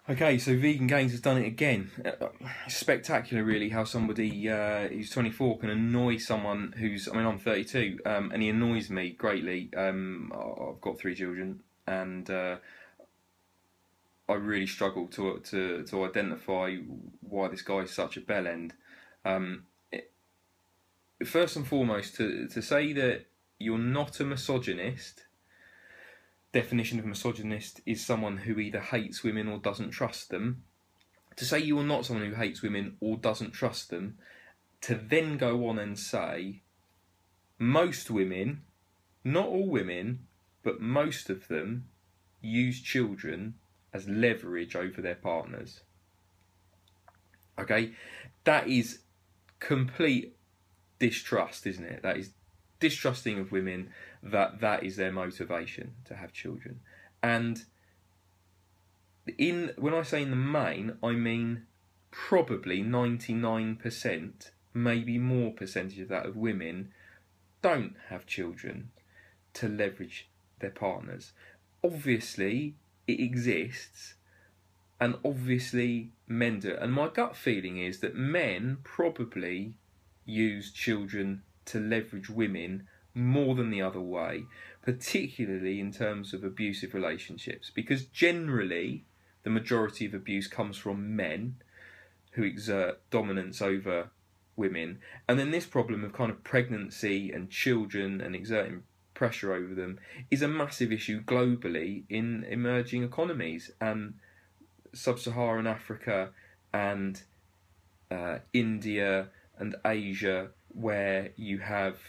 Okay, so Vegan Gains has done it again. It's spectacular, really, how somebody who's 24 can annoy someone who's. I mean, I'm 32, and he annoys me greatly. I've got 3 children, and I really struggle to identify why this guy is such a bellend. Um, it, First and foremost, to say that you're not a misogynist. Definition of misogynist is someone who either hates women or doesn't trust them. To say you are not someone who hates women or doesn't trust them, to then go on and say most women, not all women, but most of them, use children as leverage over their partners. Okay, that is complete distrust, isn't it? That is distrusting of women, that is their motivation to have children. And when I say in the main, I mean probably 99%, maybe more percentage of that, of women don't have children to leverage their partners. Obviously, it exists, and obviously men do it. And my gut feeling is that men probably use children to leverage women more than the other way, particularly in terms of abusive relationships, because generally the majority of abuse comes from men who exert dominance over women. And then this problem of kind of pregnancy and children and exerting pressure over them is a massive issue globally in emerging economies, and sub-Saharan Africa and India and Asia, where you have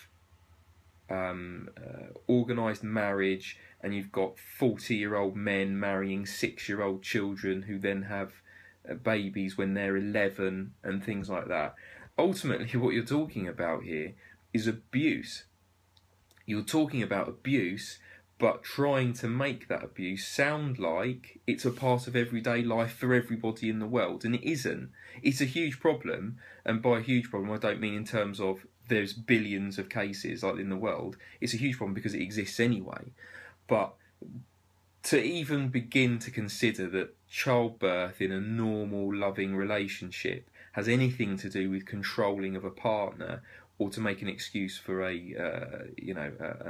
organised marriage, and you've got 40-year-old men marrying 6-year-old children who then have babies when they're 11 and things like that. Ultimately, what you're talking about here is abuse. You're talking about abuse, but trying to make that abuse sound like it's a part of everyday life for everybody in the world, and it isn't. It's a huge problem, and by a huge problem I don't mean in terms of there's billions of cases like in the world. It's a huge problem because it exists anyway. But to even begin to consider that childbirth in a normal, loving relationship has anything to do with controlling of a partner, or to make an excuse for an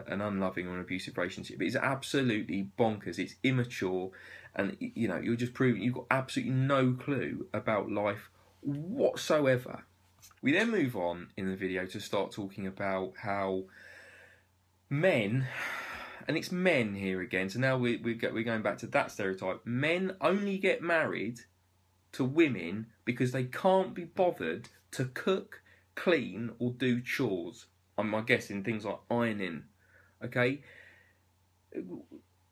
unloving or an abusive relationship, is absolutely bonkers. It's immature, and you're just proving you've got absolutely no clue about life whatsoever. We then move on in the video to start talking about how men, and it's men here again, so now we're going back to that stereotype. Men only get married to women because they can't be bothered to cook, clean, or do chores. I'm guessing things like ironing. Okay? At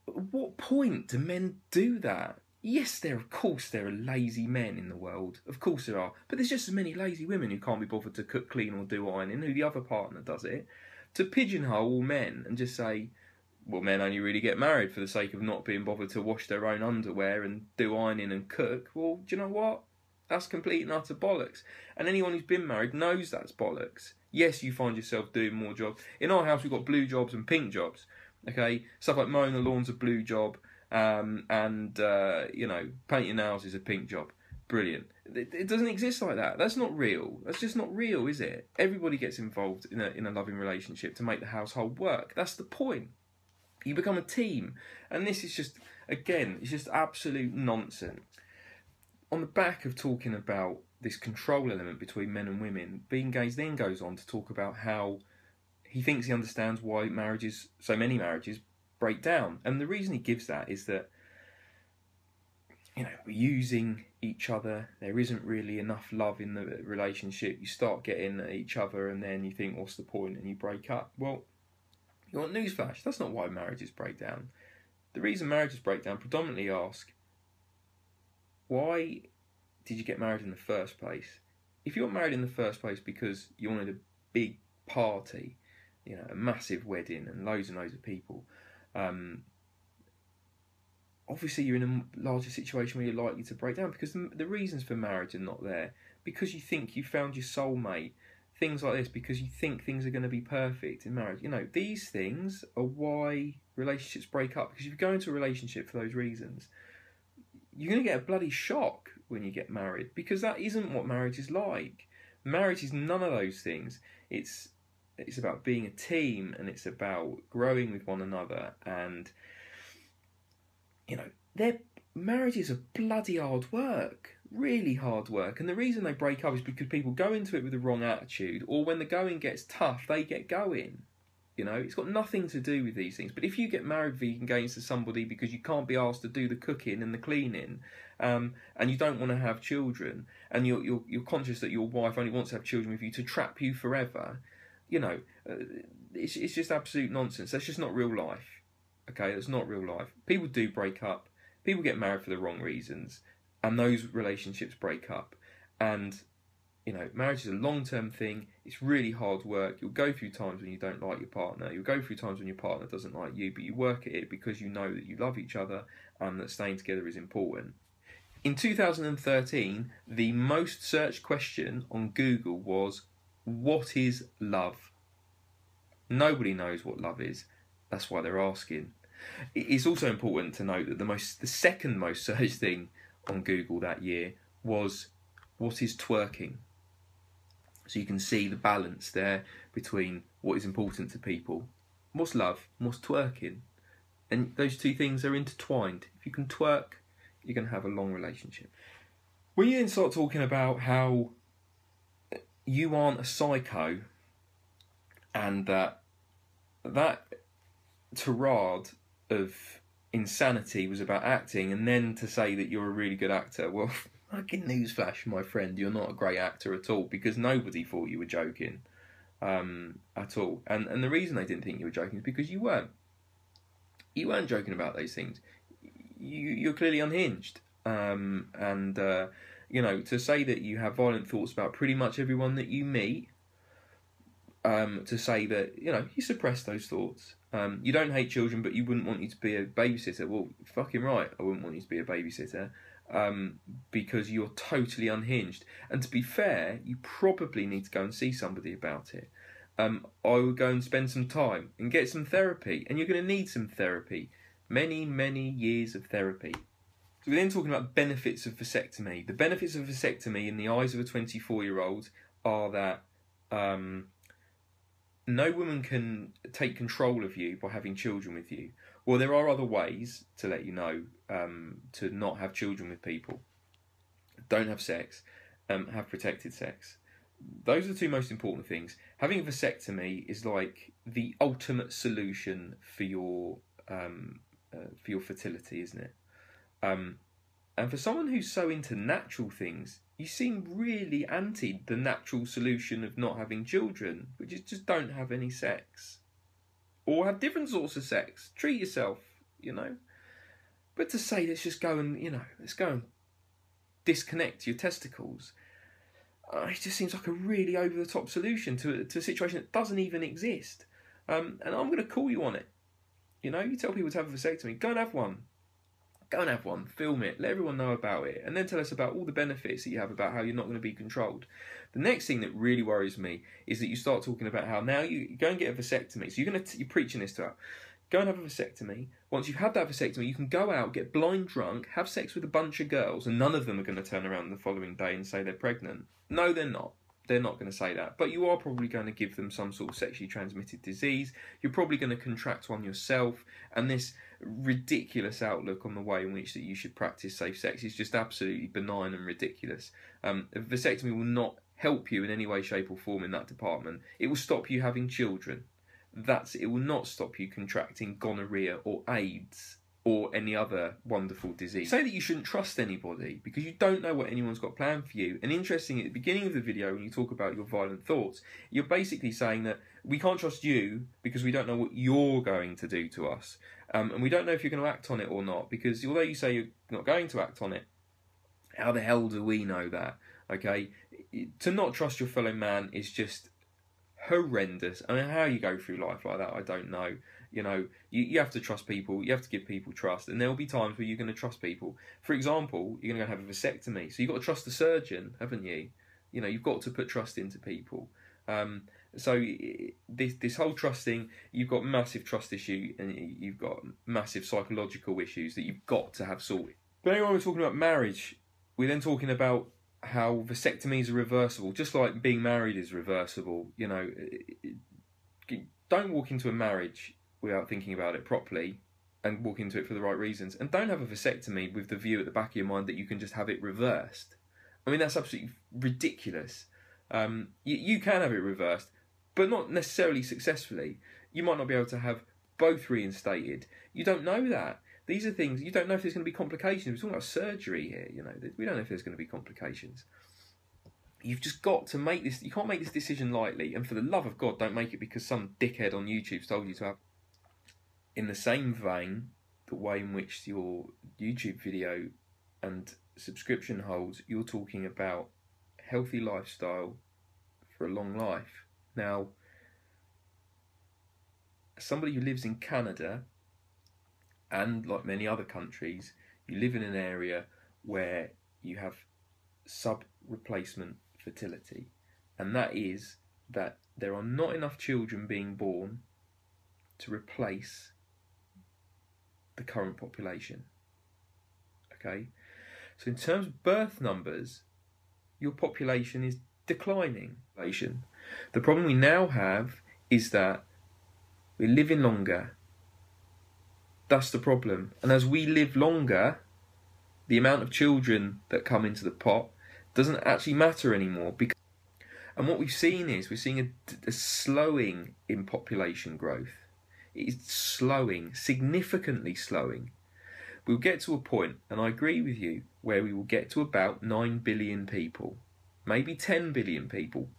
what point do men do that? Yes, of course there are lazy men in the world. Of course there are. But there's just as many lazy women who can't be bothered to cook, clean, or do ironing, who the other partner does it. To pigeonhole all men and just say, well, men only really get married for the sake of not being bothered to wash their own underwear and do ironing and cook. Well, do you know what? That's complete and utter bollocks. And anyone who's been married knows that's bollocks. Yes, you find yourself doing more jobs. In our house, we've got blue jobs and pink jobs. Okay? Stuff like mowing the lawn's a blue job. Painting nails is a pink job. Brilliant. It doesn't exist like that. That's not real. That's just not real, is it? Everybody gets involved in a loving relationship to make the household work. That's the point. You become a team. And this is just, again, it's just absolute nonsense. On the back of talking about this control element between men and women, Vegan Gains then goes on to talk about how he thinks he understands why so many marriages break down. And the reason he gives that is that, we're using each other. There isn't really enough love in the relationship. You start getting at each other and then you think, what's the point? And you break up. Well, you want newsflash? That's not why marriages break down. The reason marriages break down predominantly ask, why did you get married in the first place? If you got married in the first place because you wanted a big party, a massive wedding and loads of people, obviously you're in a larger situation where you're likely to break down, because the reasons for marriage are not there. Because you think you found your soulmate, things like this, because you think things are going to be perfect in marriage. These things are why relationships break up. Because if you go into a relationship for those reasons, you're going to get a bloody shock when you get married, because that isn't what marriage is like. Marriage is none of those things. It's about being a team, and it's about growing with one another. And their marriages are bloody hard work, really hard work. And the reason they break up is because people go into it with the wrong attitude, or when the going gets tough, they get going. It's got nothing to do with these things. But if you get married vegan gains to somebody because you can't be asked to do the cooking and the cleaning, and you don't want to have children, and you're conscious that your wife only wants to have children with you to trap you forever, it's just absolute nonsense. That's just not real life. Okay, that's not real life. People do break up. People get married for the wrong reasons, and those relationships break up. And marriage is a long-term thing. It's really hard work. You'll go through times when you don't like your partner. You'll go through times when your partner doesn't like you, but you work at it because you know that you love each other and that staying together is important. In 2013, the most searched question on Google was, what is love? Nobody knows what love is. That's why they're asking. It's also important to note that the second most searched thing on Google that year was, what is twerking? So you can see the balance there between what is important to people. What's love? What's twerking? And those two things are intertwined. If you can twerk, you're going to have a long relationship. When you then start talking about how you aren't a psycho, and that tirade of insanity was about acting, and then to say that you're a really good actor, well, fucking newsflash, my friend, you're not a great actor at all, because nobody thought you were joking at all. And the reason they didn't think you were joking is because you weren't. You weren't joking about those things. You're clearly unhinged. To say that you have violent thoughts about pretty much everyone that you meet, to say that, you suppress those thoughts. You don't hate children, but you wouldn't want you to be a babysitter. Well, fucking right, I wouldn't want you to be a babysitter, because you're totally unhinged. And to be fair, you probably need to go and see somebody about it. I would go and spend some time and get some therapy, and you're going to need some therapy. Many, many years of therapy. So we're then talking about benefits of vasectomy. The benefits of vasectomy in the eyes of a 24-year-old are that no woman can take control of you by having children with you. Well, there are other ways to let you know to not have children with people. Don't have sex, have protected sex. Those are the two most important things. Having a vasectomy is like the ultimate solution for your fertility, isn't it? And for someone who's so into natural things, you seem really anti the natural solution of not having children, which is just don't have any sex. Or have different sorts of sex. Treat yourself, But to say, let's just go and, let's go and disconnect your testicles, it just seems like a really over-the-top solution to a situation that doesn't even exist. And I'm going to call you on it. You tell people to have a vasectomy, go and have one. Go and have one, film it, let everyone know about it, and then tell us about all the benefits that you have about how you're not going to be controlled. The next thing that really worries me is that you start talking about how now you go and get a vasectomy. So you're preaching this to her. Go and have a vasectomy. Once you've had that vasectomy, you can go out, get blind drunk, have sex with a bunch of girls, and none of them are going to turn around the following day and say they're pregnant. No, they're not. They're not going to say that. But you are probably going to give them some sort of sexually transmitted disease. You're probably going to contract one yourself. And this ridiculous outlook on the way in which that you should practice safe sex is just absolutely benign and ridiculous. A vasectomy will not help you in any way, shape or form in that department. It will stop you having children. It will not stop you contracting gonorrhea or AIDS or any other wonderful disease. Say that you shouldn't trust anybody because you don't know what anyone's got planned for you. And interesting, at the beginning of the video, when you talk about your violent thoughts, you're basically saying that we can't trust you because we don't know what you're going to do to us. And we don't know if you're going to act on it or not, because although you say you're not going to act on it, how the hell do we know that? Okay? To not trust your fellow man is just horrendous. I mean, how you go through life like that, I don't know. You have to trust people, you have to give people trust, and there will be times where you're going to trust people. For example, you're going to go have a vasectomy, so you've got to trust the surgeon, haven't you? You've got to put trust into people. So this whole trusting, you've got massive trust issue, and you've got massive psychological issues that you've got to have sorted. But anyway, we're talking about marriage. We're then talking about how vasectomies are reversible, just like being married is reversible. You know, don't walk into a marriage without thinking about it properly and walk into it for the right reasons. And don't have a vasectomy with the view at the back of your mind that you can just have it reversed. I mean, that's absolutely ridiculous. You can have it reversed, but not necessarily successfully. You might not be able to have both reinstated. You don't know that. These are things, you don't know if there's going to be complications. We're talking about surgery here, you know. We don't know if there's going to be complications. You've just got to make this, you can't make this decision lightly. And for the love of God, don't make it because some dickhead on YouTube's told you to have. In the same vein, the way in which your YouTube video and subscription holds, you're talking about healthy lifestyle for a long life. Now, as somebody who lives in Canada, and like many other countries, you live in an area where you have sub-replacement fertility. And that is that there are not enough children being born to replace the current population. Okay? So in terms of birth numbers, your population is declining. The problem we now have is that we're living longer. That's the problem. And as we live longer, the amount of children that come into the pot doesn't actually matter anymore. And what we've seen is we're seeing a slowing in population growth. It's slowing, significantly slowing. We'll get to a point, and I agree with you, where we will get to about 9 billion people, maybe 10 billion people.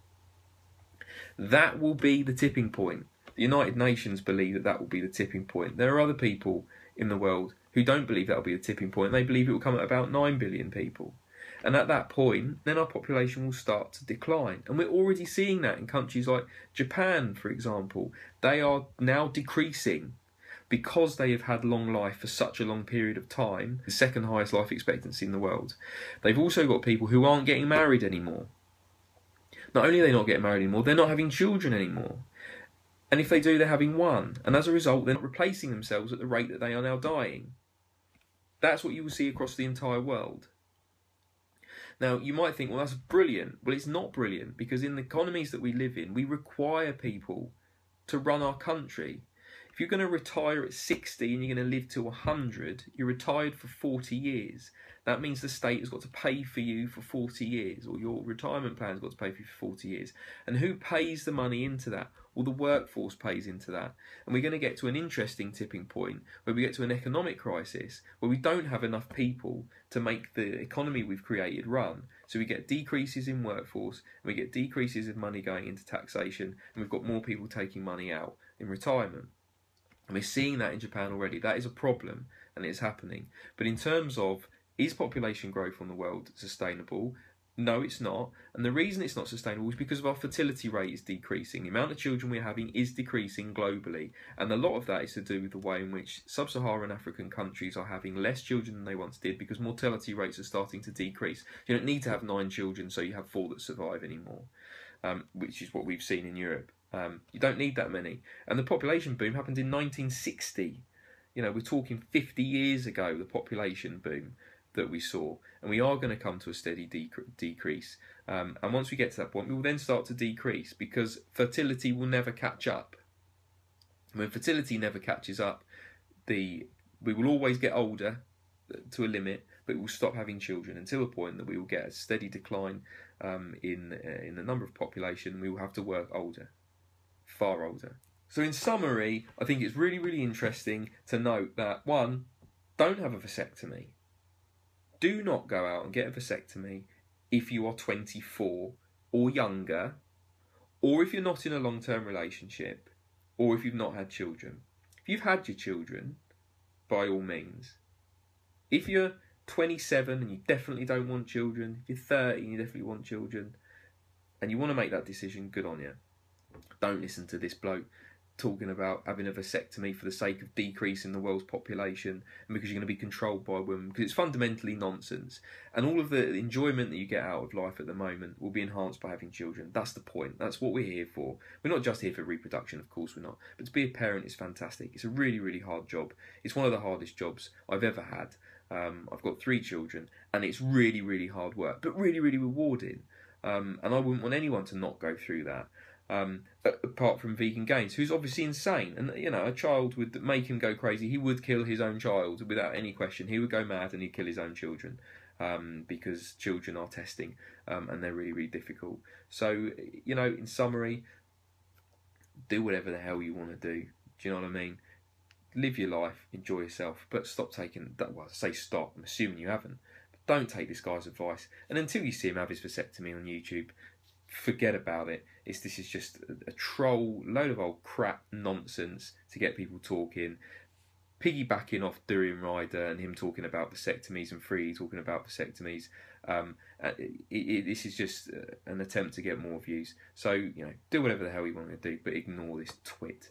That will be the tipping point. The United Nations believe that that will be the tipping point. There are other people in the world who don't believe that will be the tipping point. They believe it will come at about 9 billion people. And at that point, then our population will start to decline. And we're already seeing that in countries like Japan, for example. They are now decreasing because they have had long life for such a long period of time, the second highest life expectancy in the world. They've also got people who aren't getting married anymore. Not only are they not getting married anymore, they're not having children anymore. And if they do, they're having one. And as a result, they're not replacing themselves at the rate that they are now dying. That's what you will see across the entire world. Now, you might think, well, that's brilliant. Well, it's not brilliant, because in the economies that we live in, we require people to run our country. If you're going to retire at 60 and you're going to live to 100, you're retired for 40 years. That means the state has got to pay for you for 40 years, or your retirement plan's got to pay for you for 40 years. And who pays the money into that? Well, the workforce pays into that. And we're going to get to an interesting tipping point where we get to an economic crisis where we don't have enough people to make the economy we've created run. So we get decreases in workforce, and we get decreases in money going into taxation, and we've got more people taking money out in retirement. And we're seeing that in Japan already. That is a problem, and it's happening. But in terms of, is population growth on the world sustainable? No, it's not. And the reason it's not sustainable is because of our fertility rate is decreasing. The amount of children we're having is decreasing globally. And a lot of that is to do with the way in which sub-Saharan African countries are having less children than they once did, because mortality rates are starting to decrease. You don't need to have 9 children so you have 4 that survive anymore, which is what we've seen in Europe. You don't need that many. And the population boom happened in 1960. You know, we're talking 50 years ago, the population boom that we saw. And we are going to come to a steady decrease. And once we get to that point, we will then start to decrease, because fertility will never catch up. When fertility never catches up, we will always get older to a limit, but we will stop having children until a point that we will get a steady decline in the number of population. We will have to work older. Far older. So in summary, I think it's really, really interesting to note that, one, don't have a vasectomy. Do not go out and get a vasectomy if you are 24 or younger, or if you're not in a long-term relationship, or if you've not had children. If you've had your children, by all means. If you're 27 and you definitely don't want children, if you're 30 and you definitely want children, and you want to make that decision, good on you. Don't listen to this bloke talking about having a vasectomy for the sake of decreasing the world's population and because you're going to be controlled by women, because it's fundamentally nonsense. And all of the enjoyment that you get out of life at the moment will be enhanced by having children. That's the point. That's what we're here for. We're not just here for reproduction, of course we're not. But to be a parent is fantastic. It's a really, really hard job. It's one of the hardest jobs I've ever had. I've got 3 children, and it's really, really hard work, but really, really rewarding. And I wouldn't want anyone to not go through that. Apart from Vegan Gains, who's obviously insane, and a child would make him go crazy. He would kill his own child without any question. He would go mad and he'd kill his own children, because children are testing, and they're really, really difficult. So, in summary, do whatever the hell you want to do. Do you know what I mean? Live your life, enjoy yourself, but stop taking. Well, I say stop. I'm assuming you haven't. But don't take this guy's advice. And until you see him have his vasectomy on YouTube, forget about it. This is just a troll, load of old crap nonsense to get people talking. Piggybacking off Durian Rider and him talking about vasectomies and Free talking about vasectomies. This is just an attempt to get more views. So, do whatever the hell you want to do, but ignore this twit.